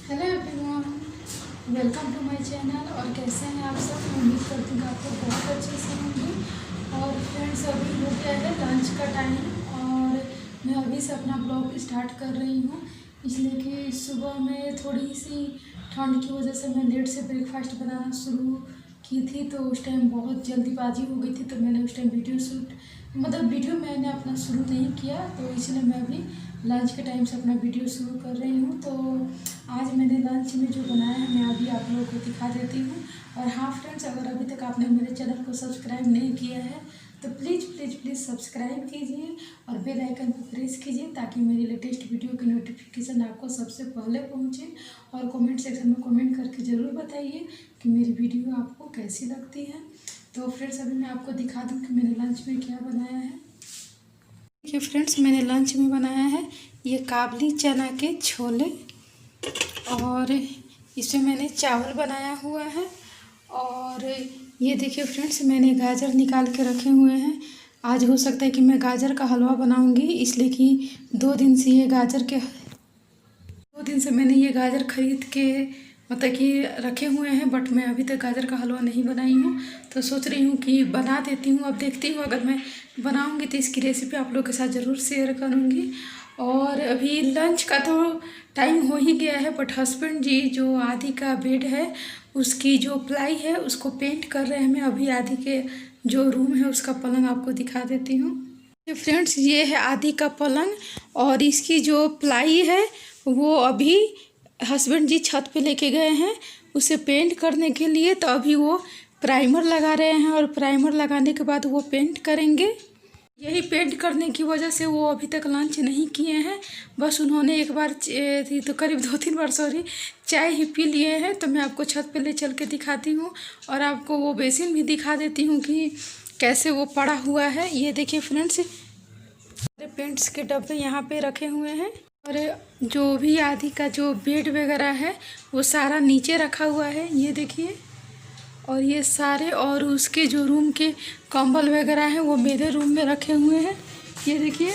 Hello everyone, welcome to my channel. और कैसे हैं आप सब? मैं उम्मीद करती हूँ आप लोग बहुत अच्छे से होंगे। और फ्रेंड्स, अभी हो गया है लंच का टाइम और मैं अभी से अपना ब्लॉग स्टार्ट कर रही हूँ, इसलिए कि सुबह में थोड़ी सी ठंड की वजह से मैं लेट से ब्रेकफास्ट बनाना शुरू की थी। तो उस टाइम बहुत जल्दीबाजी हो गई थी, तो मैंने उस टाइम वीडियो मैंने अपना शुरू नहीं किया। तो इसलिए मैं अभी लंच के टाइम से अपना वीडियो शुरू कर रही हूँ। तो आज मैंने लंच में जो बनाया है मैं अभी आप लोगों को दिखा देती हूँ। और हाँ फ्रेंड्स, अगर अभी तक आपने मेरे चैनल को सब्सक्राइब नहीं किया है तो प्लीज़ प्लीज़ प्लीज़ सब्सक्राइब कीजिए और बेल आइकन को प्रेस कीजिए, ताकि मेरी लेटेस्ट वीडियो की नोटिफिकेशन आपको सबसे पहले पहुँचे। और कमेंट सेक्शन में कमेंट करके ज़रूर बताइए कि मेरी वीडियो आपको कैसी लगती है। तो फ्रेंड्स, अभी मैं आपको दिखा दूँ कि मैंने लंच में क्या बनाया है। देखिए फ्रेंड्स, मैंने लंच में बनाया है ये काबली चना के छोले, और इसमें मैंने चावल बनाया हुआ है। और ये देखिए फ्रेंड्स, मैंने गाजर निकाल के रखे हुए हैं। आज हो सकता है कि मैं गाजर का हलवा बनाऊंगी, इसलिए कि 2 दिन से मैंने ये गाजर खरीद के मतलब कि रखे हुए हैं, बट मैं अभी तक गाजर का हलवा नहीं बनाई हूँ। तो सोच रही हूँ कि बना देती हूँ। अब देखती हूँ, अगर मैं बनाऊँगी तो इसकी रेसिपी आप लोगों के साथ ज़रूर शेयर करूँगी। और अभी लंच का तो टाइम हो ही गया है, बट हस्बैंड जी जो आदि का बेड है उसकी जो प्लाई है उसको पेंट कर रहे हैं। मैं अभी आदि के जो रूम है उसका पलंग आपको दिखा देती हूँ। फ्रेंड्स, ये है आदि का पलंग, और इसकी जो प्लाई है वो अभी हस्बैंड जी छत पे लेके गए हैं उसे पेंट करने के लिए। तो अभी वो प्राइमर लगा रहे हैं, और प्राइमर लगाने के बाद वो पेंट करेंगे। यही पेंट करने की वजह से वो अभी तक लंच नहीं किए हैं। बस उन्होंने एक बार तो करीब 2-3 बार चाय ही पी लिए हैं। तो मैं आपको छत पे ले चल के दिखाती हूँ, और आपको वो बेसिन भी दिखा देती हूँ कि कैसे वो पड़ा हुआ है। ये देखिए फ्रेंड्स, पेंट्स के डब्बे यहाँ पे रखे हुए हैं, और जो भी आदि का जो बेड वगैरह है वो सारा नीचे रखा हुआ है, ये देखिए। और ये सारे और उसके जो रूम के कंबल वगैरह हैं वो मेरे रूम में रखे हुए हैं, ये देखिए।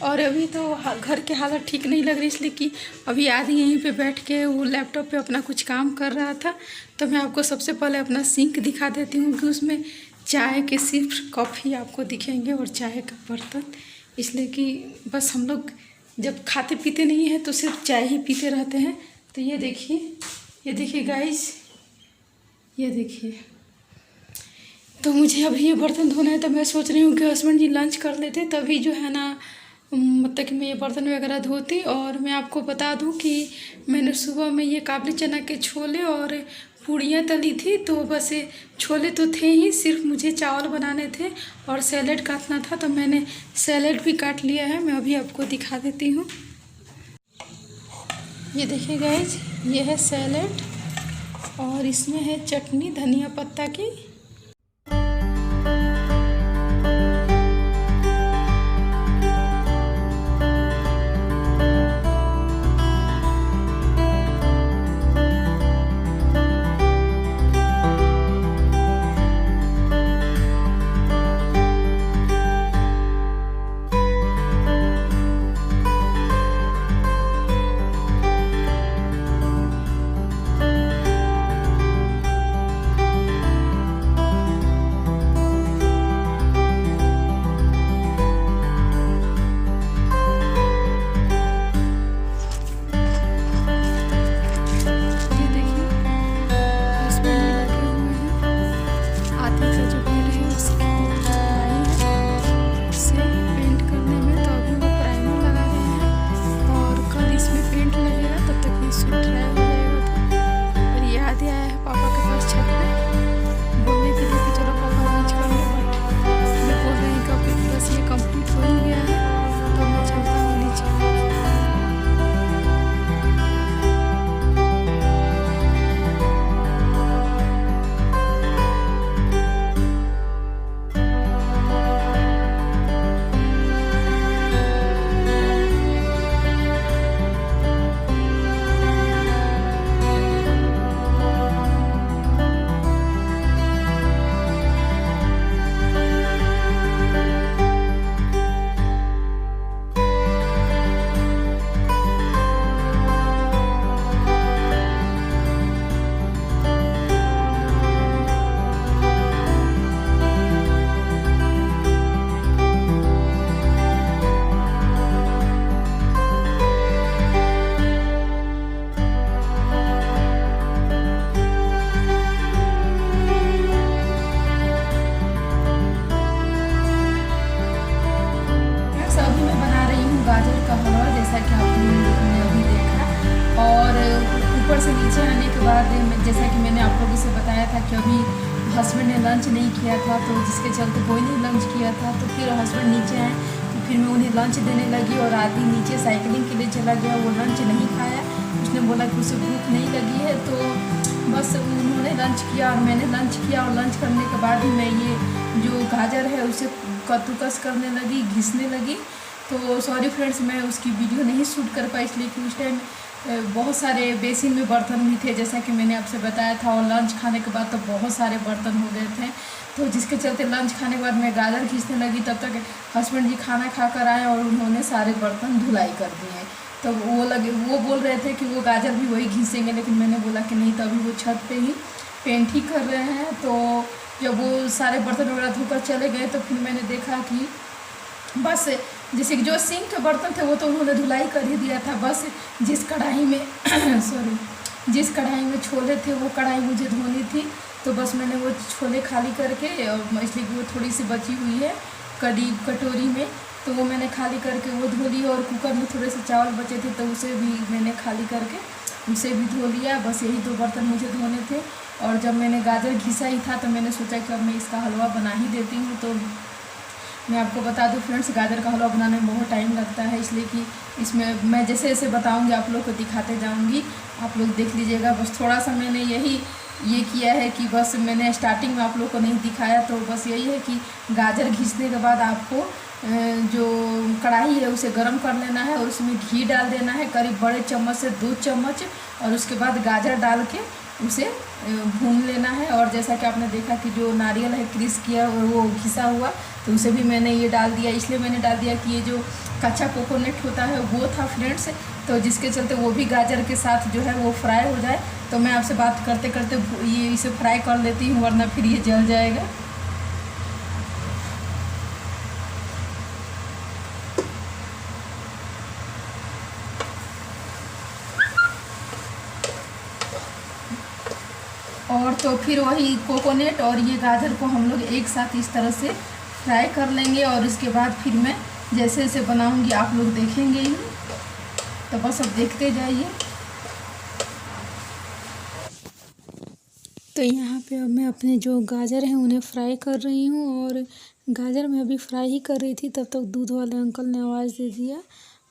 और अभी तो घर के हालत ठीक नहीं लग रही, इसलिए कि अभी आदि यहीं पे बैठ के वो लैपटॉप पे अपना कुछ काम कर रहा था। तो मैं आपको सबसे पहले अपना सिंक दिखा देती हूँ कि उसमें चाय के सिर्फ कप ही आपको दिखेंगे और चाय का बर्तन, इसलिए कि बस हम लोग जब खाते पीते नहीं हैं तो सिर्फ चाय ही पीते रहते हैं। तो ये देखिए गाइस, ये देखिए। तो मुझे अभी ये बर्तन धोना है, तो मैं सोच रही हूँ कि हस्बैंड जी लंच कर लेते तभी जो है ना मतलब कि मैं ये बर्तन वगैरह धोती। और मैं आपको बता दूँ कि मैंने सुबह में ये काबली चना के छोले और पूड़ियाँ तली थी। तो बस ये छोले तो थे ही, सिर्फ मुझे चावल बनाने थे और सैलेड काटना था, तो मैंने सैलेड भी काट लिया है। मैं अभी आपको दिखा देती हूँ। ये देखिए गाइज, ये है सैलेड, और इसमें है चटनी धनिया पत्ता की। ऊपर से नीचे आने के बाद जैसा कि मैंने आप लोगों से बताया था कि अभी हस्बैंड ने लंच नहीं किया था, तो जिसके चलते कोई नहीं लंच किया था। तो फिर हस्बैंड नीचे आए तो फिर मैं उन्हें लंच देने लगी और आदमी नीचे साइकिलिंग के लिए चला गया, वो लंच नहीं खाया। उसने बोला कि उसे भूख नहीं लगी है, तो बस उन्होंने लंच किया और मैंने लंच किया। और लंच करने के बाद ही मैं ये जो गाजर है उसे कद्दूकस करने लगी, घिसने लगी। तो सॉरी फ्रेंड्स, मैं उसकी वीडियो नहीं शूट कर पाई, इसलिए कि उस टाइम बहुत सारे बेसिन में बर्तन भी थे, जैसा कि मैंने आपसे बताया था। और लंच खाने के बाद तो बहुत सारे बर्तन हो गए थे, तो जिसके चलते लंच खाने के बाद मैं गाजर खींचने लगी। तब तक हस्बैंड जी खाना खा कर आए और उन्होंने सारे बर्तन धुलाई कर दिए। तो वो बोल रहे थे कि वो गाजर भी वही घीसेंगे, लेकिन मैंने बोला कि नहीं, तभी वो छत पे ही पेंट ही कर रहे हैं। तो जब वो सारे बर्तन वगैरह धोकर चले गए तो फिर मैंने देखा कि बस जैसे कि जो सिंक के बर्तन थे वो तो उन्होंने धुलाई कर ही दिया था। बस जिस कढ़ाई में जिस कढ़ाई में छोले थे वो कढ़ाई मुझे धोनी थी। तो बस मैंने वो छोले खाली करके, इसलिए कि वो थोड़ी सी बची हुई है कटोरी में, तो वो मैंने खाली करके वो धो ली। और कुकर में थोड़े से चावल बचे थे तो उसे भी मैंने खाली करके उसे भी धो लिया। बस यही 2 बर्तन मुझे धोने थे। और जब मैंने गाजर घिसा ही था तो मैंने सोचा कि अब मैं इसका हलवा बना ही देती हूँ। तो मैं आपको बता दूं फ्रेंड्स, गाजर का हलवा बनाने में बहुत टाइम लगता है, इसलिए कि इसमें मैं जैसे जैसे बताऊंगी आप लोग को दिखाते जाऊंगी, आप लोग देख लीजिएगा। बस थोड़ा सा मैंने ये किया है कि बस मैंने स्टार्टिंग में आप लोग को नहीं दिखाया। तो बस यही है कि गाजर घिसने के बाद आपको जो कढ़ाई है उसे गर्म कर लेना है और उसमें घी डाल देना है, करीब बड़े चम्मच से 2 चम्मच। और उसके बाद गाजर डाल के उसे भून लेना है। और जैसा कि आपने देखा कि जो नारियल है क्रिस किया वो घिसा हुआ, तो उसे भी मैंने ये डाल दिया। इसलिए मैंने डाल दिया कि ये जो कच्चा कोकोनट होता है वो था फ्रेंड्स, तो जिसके चलते वो भी गाजर के साथ जो है वो फ्राई हो जाए। तो मैं आपसे बात करते करते ये इसे फ्राई कर लेती हूँ, वरना फिर ये जल जाएगा। और तो फिर वही कोकोनट और ये गाजर को हम लोग एक साथ इस तरह से फ्राई कर लेंगे। और उसके बाद फिर मैं जैसे जैसे बनाऊंगी आप लोग देखेंगे ही, तो बस अब देखते जाइए। तो यहाँ पे अब मैं अपने जो गाजर हैं उन्हें फ्राई कर रही हूँ। और गाजर मैं अभी फ्राई ही कर रही थी, तब तक दूध वाले अंकल ने आवाज़ दे दिया।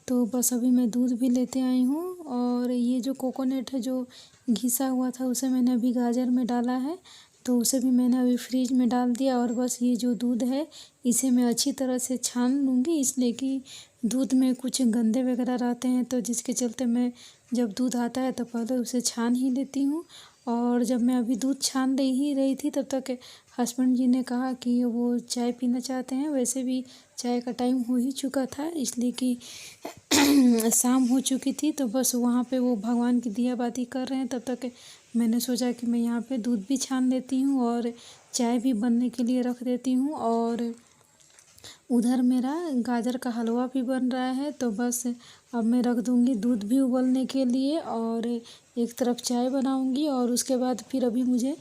तो बस अभी मैं दूध भी लेते आई हूँ। और ये जो कोकोनट है जो घिसा हुआ था उसे मैंने अभी गाजर में डाला है, तो उसे भी मैंने अभी फ्रिज में डाल दिया। और बस ये जो दूध है इसे मैं अच्छी तरह से छान लूँगी, इसलिए कि दूध में कुछ गंदे वगैरह रहते हैं, तो जिसके चलते मैं जब दूध आता है तो पहले उसे छान ही लेती हूँ। और जब मैं अभी दूध छान रही थी तब तक हस्बैंड जी ने कहा कि वो चाय पीना चाहते हैं। वैसे भी चाय का टाइम हो ही चुका था, इसलिए कि शाम हो चुकी थी। तो बस वहाँ पे वो भगवान की दिया बाती कर रहे हैं, तब तक मैंने सोचा कि मैं यहाँ पे दूध भी छान लेती हूँ और चाय भी बनने के लिए रख देती हूँ। और उधर मेरा गाजर का हलवा भी बन रहा है, तो बस अब मैं रख दूँगी दूध भी उबलने के लिए और एक तरफ चाय बनाऊँगी। और उसके बाद फिर अभी मुझे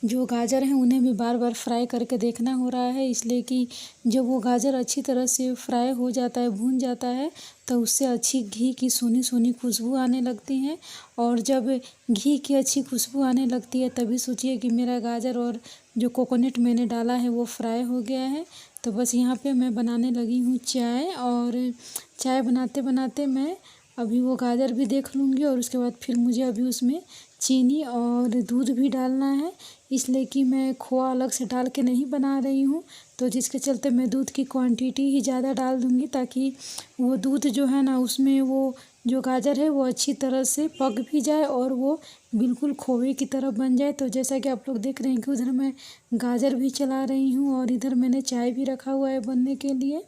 जो गाजर हैं उन्हें भी बार बार फ्राई करके देखना हो रहा है, इसलिए कि जब वो गाजर अच्छी तरह से फ्राई हो जाता है, भून जाता है, तो उससे अच्छी घी की सोनी सोनी खुशबू आने लगती है। और जब घी की अच्छी खुशबू आने लगती है तभी सोचिए कि मेरा गाजर और जो कोकोनट मैंने डाला है वो फ्राई हो गया है। तो बस यहाँ पे मैं बनाने लगी हूँ चाय। और चाय बनाते बनाते मैं अभी वो गाजर भी देख लूँगी और उसके बाद फिर मुझे अभी उसमें चीनी और दूध भी डालना है, इसलिए कि मैं खोआ अलग से डाल के नहीं बना रही हूँ। तो जिसके चलते मैं दूध की क्वांटिटी ही ज़्यादा डाल दूँगी, ताकि वो दूध जो है ना उसमें वो जो गाजर है वो अच्छी तरह से पक भी जाए और वो बिल्कुल खोए की तरह बन जाए। तो जैसा कि आप लोग देख रहे हैं कि उधर मैं गाजर भी चला रही हूँ और इधर मैंने चाय भी रखा हुआ है बनने के लिए।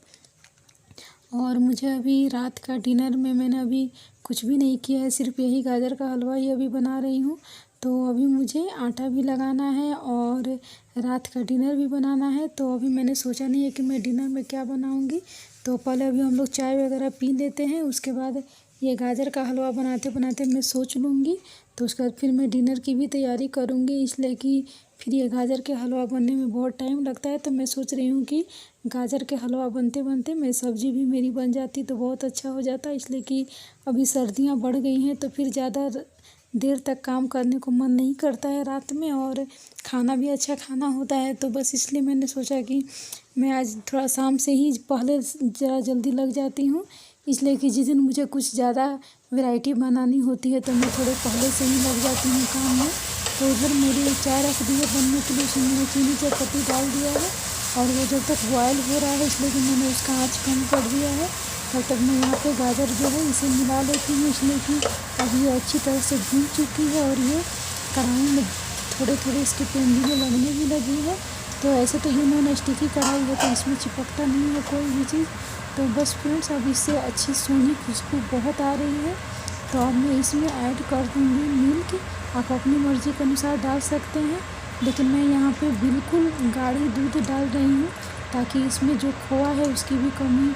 और मुझे अभी रात का डिनर में मैंने अभी कुछ भी नहीं किया है, सिर्फ यही गाजर का हलवा ही अभी बना रही हूँ। तो अभी मुझे आटा भी लगाना है और रात का डिनर भी बनाना है। तो अभी मैंने सोचा नहीं है कि मैं डिनर में क्या बनाऊँगी, तो पहले अभी हम लोग चाय वगैरह पी लेते हैं, उसके बाद ये गाजर का हलवा बनाते बनाते मैं सोच लूँगी। तो उसके बाद फिर मैं डिनर की भी तैयारी करूँगी, इसलिए कि फिर ये गाजर के हलवा बनने में बहुत टाइम लगता है। तो मैं सोच रही हूँ कि गाजर के हलवा बनते बनते मैं सब्ज़ी भी मेरी बन जाती तो बहुत अच्छा हो जाता, इसलिए कि अभी सर्दियाँ बढ़ गई हैं तो फिर ज़्यादा देर तक काम करने को मन नहीं करता है रात में, और खाना भी अच्छा खाना होता है। तो बस इसलिए मैंने सोचा कि मैं आज थोड़ा शाम से ही पहले ज़रा जल्दी लग जाती हूँ, इसलिए कि जिस दिन मुझे कुछ ज़्यादा वैरायटी बनानी होती है तो मैं थोड़े पहले से ही लग जाती हूँ काम में। तो उधर मेरी चाय रख दी है बनने के लिए, उसमें मैंने चीनी चायपत्ती डाल दिया है, और वो जब तक बॉयल हो रहा है इसलिए कि मैंने उसका आँच कम कर दिया है। तब तक मैं यहाँ पे गाजर जो है इसे मिला लेती हूँ, इसलिए कि अब ये अच्छी तरह से भून चुकी है और ये कढ़ाई में थोड़े थोड़े इसकी पेंदी लगने भी लगी है। तो ऐसे तो ये नॉन स्टिकी कढ़ाई है तो इसमें चिपकता नहीं है कोई भी चीज़। तो बस फ्रेंड्स, अब इससे अच्छी सोनी खुशबू बहुत आ रही है। तो अब मैं इसमें ऐड कर दूँगी मिल्क। आप अपनी मर्ज़ी के अनुसार डाल सकते हैं, लेकिन मैं यहाँ पे बिल्कुल गाढ़ी दूध डाल रही हूँ ताकि इसमें जो खोआ है उसकी भी कमी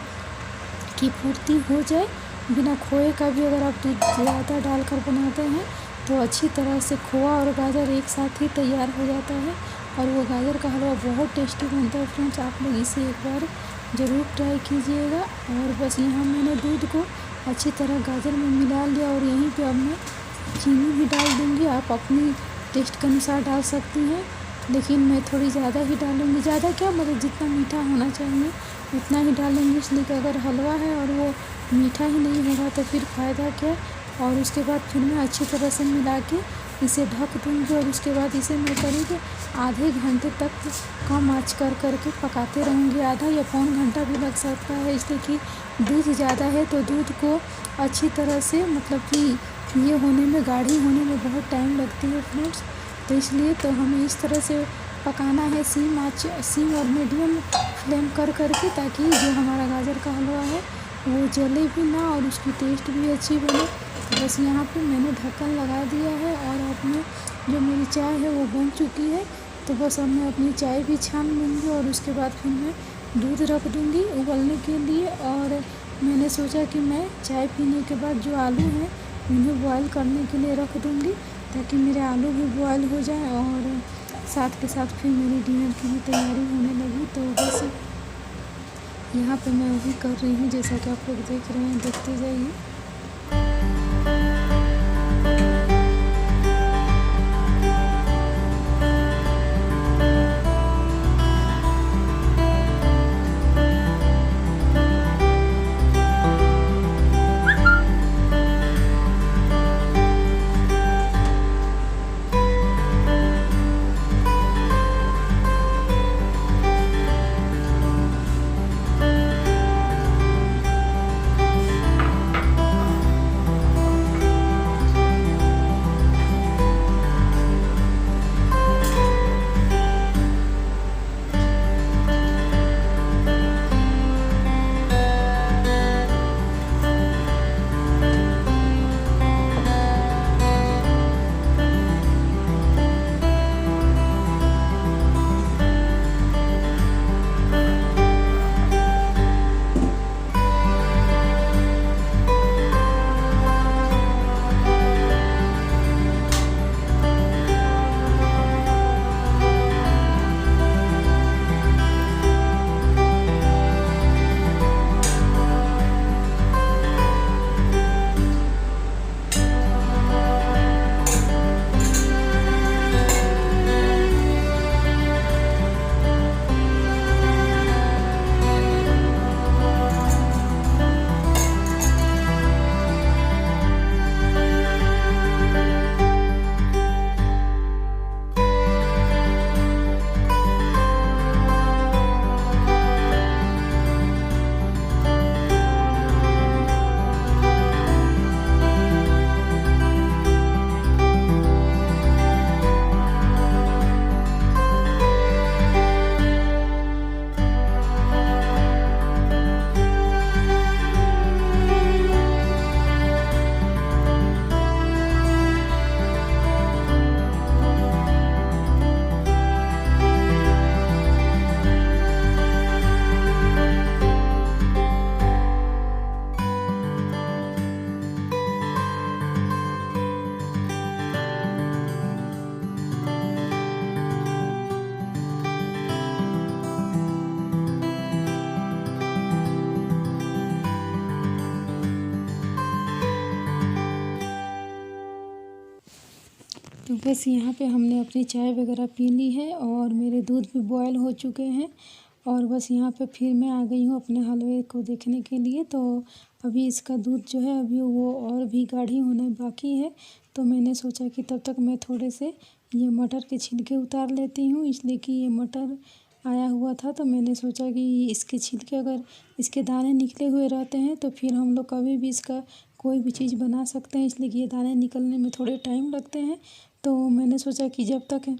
की पूर्ति हो जाए। बिना खोए का भी अगर आप दूध ज़्यादा डालकर बनाते हैं तो अच्छी तरह से खोआ और गाजर एक साथ ही तैयार हो जाता है, और वो गाजर का हलवा बहुत टेस्टी बनता है। फ्रेंड्स, आप लोग इसे एक बार ज़रूर ट्राई कीजिएगा। और बस यहाँ मैंने दूध को अच्छी तरह गाजर में मिला लिया, और यहीं पे अब मैं चीनी भी डाल दूँगी। आप अपनी टेस्ट के अनुसार डाल सकती हैं, लेकिन मैं थोड़ी ज़्यादा ही डालूँगी। ज़्यादा क्या, मतलब जितना मीठा होना चाहिए उतना ही डालेंगे, इसलिए कि अगर हलवा है और वो मीठा ही नहीं होगा तो फिर फ़ायदा क्या। और उसके बाद फिर मैं अच्छी तरह से मिला के इसे ढक दूँगी, और उसके बाद इसे मैं करीब आधे घंटे तक कम आँच कर के पकाते रहूँगी। आधा या पौन घंटा भी लग सकता है, इसलिए कि दूध ज़्यादा है तो दूध को अच्छी तरह से, मतलब कि ये होने में, गाढ़ी होने में बहुत टाइम लगती है फ्रेंड्स। तो इसलिए तो हमें इस तरह से पकाना है, सिम और मीडियम फ्लेम कर के, ताकि जो हमारा गाजर का हलवा है वो जले भी ना और उसकी टेस्ट भी अच्छी बने। बस यहाँ पे मैंने ढक्कन लगा दिया है, और अब में जो मेरी चाय है वो बन चुकी है। तो बस अब मैं अपनी चाय भी छान लूँगी, और उसके बाद फिर मैं दूध रख दूँगी उबलने के लिए। और मैंने सोचा कि मैं चाय पीने के बाद जो आलू हैं उन्हें बॉयल करने के लिए रख दूँगी, ताकि मेरे आलू भी बॉयल हो जाए, और साथ के साथ फिर मेरी डिनर की भी तैयारी होने लगी। तो बस यहाँ पे मैं वही कर रही हूँ, जैसा कि आप लोग देख रहे हैं, देखते जाइए। तो बस यहाँ पे हमने अपनी चाय वगैरह पी ली है और मेरे दूध भी बॉयल हो चुके हैं। और बस यहाँ पे फिर मैं आ गई हूँ अपने हलवे को देखने के लिए। तो अभी इसका दूध जो है अभी वो और भी गाढ़ी होना बाकी है। तो मैंने सोचा कि तब तक मैं थोड़े से ये मटर के छिलके उतार लेती हूँ, इसलिए कि ये मटर आया हुआ था। तो मैंने सोचा कि इसके छिलके अगर इसके दाने निकले हुए रहते हैं तो फिर हम लोग कभी भी इसका कोई भी चीज़ बना सकते हैं, इसलिए कि ये दाने निकलने में थोड़े टाइम लगते हैं। तो मैंने सोचा कि जब तक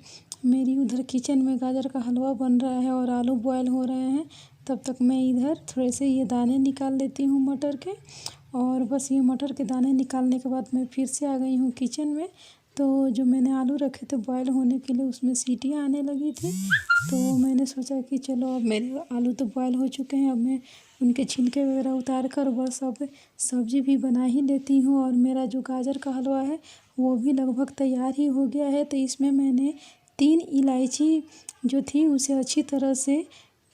मेरी उधर किचन में गाजर का हलवा बन रहा है और आलू बॉयल हो रहे हैं, तब तक मैं इधर थोड़े से ये दाने निकाल लेती हूँ मटर के। और बस ये मटर के दाने निकालने के बाद मैं फिर से आ गई हूँ किचन में। तो जो मैंने आलू रखे थे बॉयल होने के लिए, उसमें सीटियाँ आने लगी थी। तो मैंने सोचा कि चलो अब मेरे आलू तो बॉयल हो चुके हैं, अब मैं उनके छिलके वगैरह उतार कर बस अब सब्ज़ी भी बना ही लेती हूँ। और मेरा जो गाजर का हलवा है वो भी लगभग तैयार ही हो गया है। तो इसमें मैंने 3 इलायची जो थी उसे अच्छी तरह से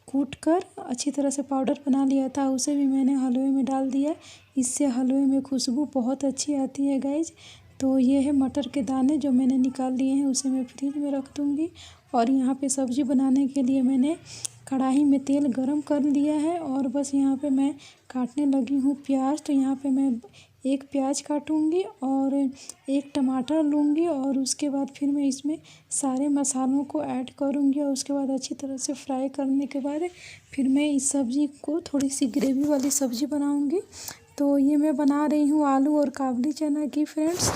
कूट कर अच्छी तरह से पाउडर बना लिया था, उसे भी मैंने हलवे में डाल दिया। इससे हलवे में खुशबू बहुत अच्छी आती है गाइज। तो ये है मटर के दाने जो मैंने निकाल लिए हैं, उसे मैं फ्रिज में रख दूँगी। और यहाँ पे सब्ज़ी बनाने के लिए मैंने कढ़ाई में तेल गरम कर लिया है और बस यहाँ पे मैं काटने लगी हूँ प्याज। तो यहाँ पे मैं 1 प्याज काटूँगी और 1 टमाटर लूँगी और उसके बाद फिर मैं इसमें सारे मसालों को ऐड करूँगी। और उसके बाद अच्छी तरह से फ्राई करने के बाद फिर मैं इस सब्ज़ी को थोड़ी सी ग्रेवी वाली सब्ज़ी बनाऊँगी। तो ये मैं बना रही हूँ आलू और काबली चना की फ्रेंड्स।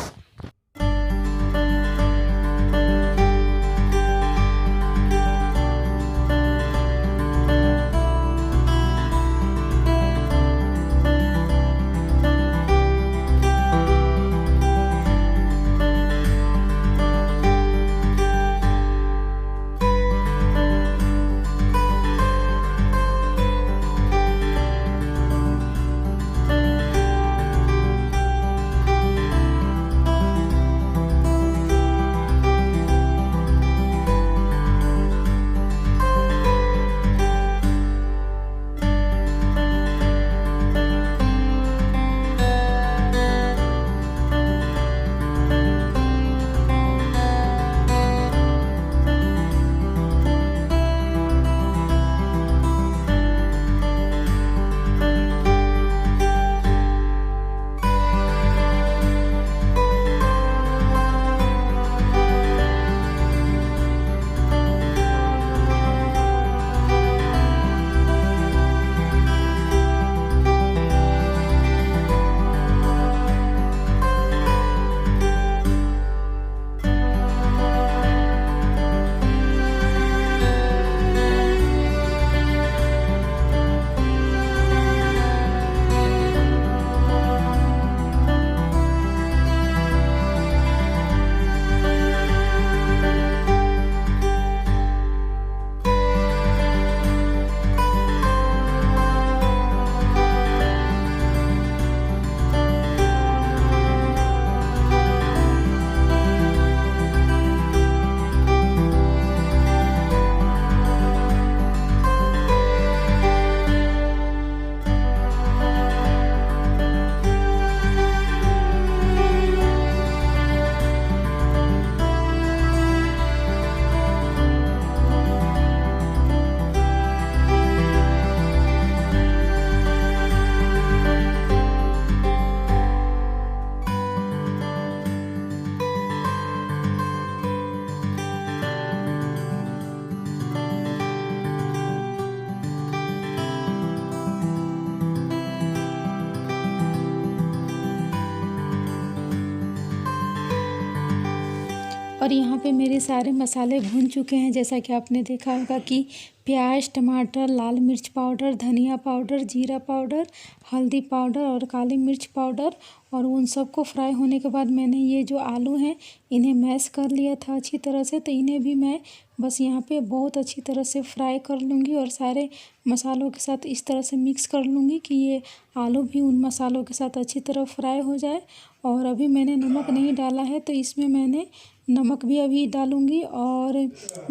और यहाँ पे मेरे सारे मसाले भून चुके हैं। जैसा कि आपने देखा होगा कि प्याज, टमाटर, लाल मिर्च पाउडर, धनिया पाउडर, जीरा पाउडर, हल्दी पाउडर और काली मिर्च पाउडर, और उन सबको फ्राई होने के बाद मैंने ये जो आलू हैं इन्हें मैश कर लिया था अच्छी तरह से। तो इन्हें भी मैं बस यहाँ पे बहुत अच्छी तरह से फ्राई कर लूँगी और सारे मसालों के साथ इस तरह से मिक्स कर लूँगी कि ये आलू भी उन मसालों के साथ अच्छी तरह फ्राई हो जाए। और अभी मैंने नमक नहीं डाला है, तो इसमें मैंने नमक भी अभी डालूँगी। और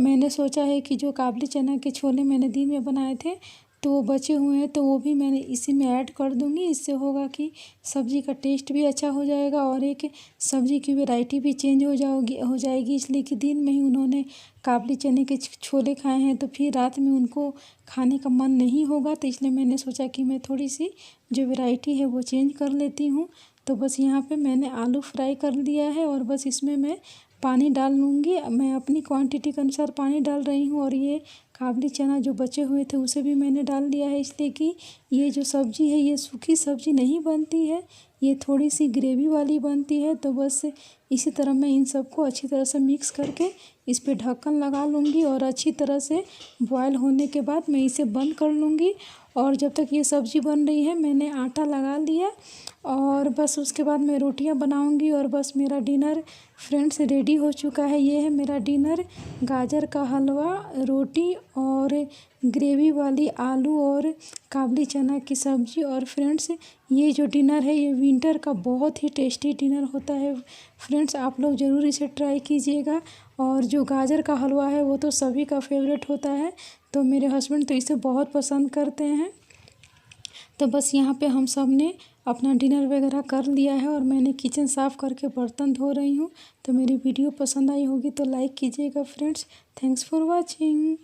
मैंने सोचा है कि जो काबली चना के छोले मैंने दिन में बनाए थे, तो वो बचे हुए हैं तो वो भी मैंने इसी में ऐड कर दूँगी। इससे होगा कि सब्ज़ी का टेस्ट भी अच्छा हो जाएगा और एक सब्ज़ी की वैरायटी भी चेंज हो जाएगी। इसलिए कि दिन में ही उन्होंने काबुली चने के छोले खाए हैं तो फिर रात में उनको खाने का मन नहीं होगा, तो इसलिए मैंने सोचा कि मैं थोड़ी सी जो वैरायटी है वो चेंज कर लेती हूँ। तो बस यहाँ पे मैंने आलू फ्राई कर लिया है और बस इसमें मैं पानी डाल लूँगी। मैं अपनी क्वांटिटी के अनुसार पानी डाल रही हूँ और ये काबुली चना जो बचे हुए थे उसे भी मैंने डाल दिया है, इसलिए कि ये जो सब्ज़ी है ये सूखी सब्ज़ी नहीं बनती है, ये थोड़ी सी ग्रेवी वाली बनती है। तो बस इसी तरह मैं इन सबको अच्छी तरह से मिक्स करके इस पे ढक्कन लगा लूँगी और अच्छी तरह से बॉयल होने के बाद मैं इसे बंद कर लूँगी। और जब तक ये सब्ज़ी बन रही है मैंने आटा लगा लिया और बस उसके बाद मैं रोटियां बनाऊंगी और बस मेरा डिनर फ्रेंड्स रेडी हो चुका है। ये है मेरा डिनर, गाजर का हलवा, रोटी और ग्रेवी वाली आलू और काबुली चना की सब्ज़ी। और फ्रेंड्स ये जो डिनर है ये विंटर का बहुत ही टेस्टी डिनर होता है फ्रेंड्स, आप लोग ज़रूर इसे ट्राई कीजिएगा। और जो गाजर का हलवा है वो तो सभी का फेवरेट होता है, तो मेरे हस्बैंड तो इसे बहुत पसंद करते हैं। तो बस यहाँ पे हम सब ने अपना डिनर वगैरह कर लिया है और मैंने किचन साफ़ करके बर्तन धो रही हूँ। तो मेरी वीडियो पसंद आई होगी तो लाइक कीजिएगा फ्रेंड्स। Thanks for watching.